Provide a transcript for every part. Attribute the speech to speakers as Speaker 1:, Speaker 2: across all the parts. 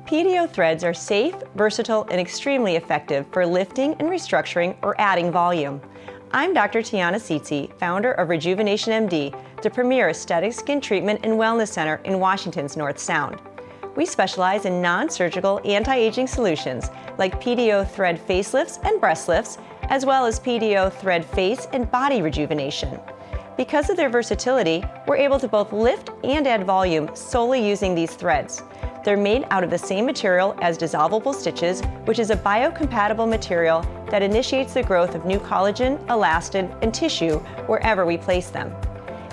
Speaker 1: PDO threads are safe, versatile, and extremely effective for lifting and restructuring or adding volume. I'm Dr. Tiana Sitzi, founder of RejuvenationMD, the premier aesthetic skin treatment and wellness center in Washington's North Sound. We specialize in non-surgical anti-aging solutions like PDO thread facelifts and breast lifts, as well as PDO thread face and body rejuvenation. Because of their versatility, we're able to both lift and add volume solely using these threads. They're made out of the same material as dissolvable stitches, which is a biocompatible material that initiates the growth of new collagen, elastin, and tissue wherever we place them.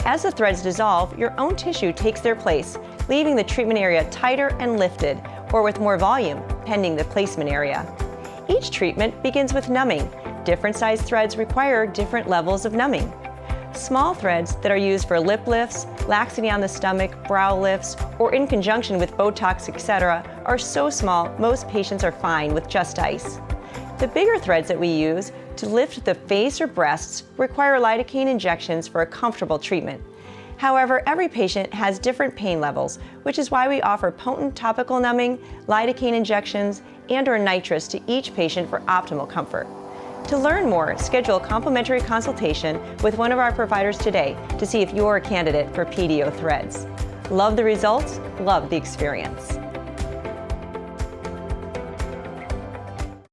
Speaker 1: As the threads dissolve, your own tissue takes their place, leaving the treatment area tighter and lifted, or with more volume, pending the placement area. Each treatment begins with numbing. Different size threads require different levels of numbing. Small threads that are used for lip lifts, laxity on the stomach, brow lifts, or in conjunction with Botox, etc., are so small most patients are fine with just ice. The bigger threads that we use to lift the face or breasts require lidocaine injections for a comfortable treatment. However, every patient has different pain levels, which is why we offer potent topical numbing, lidocaine injections, and/or nitrous to each patient for optimal comfort. To learn more, schedule a complimentary consultation with one of our providers today to see if you're a candidate for PDO threads. Love the results, love the experience.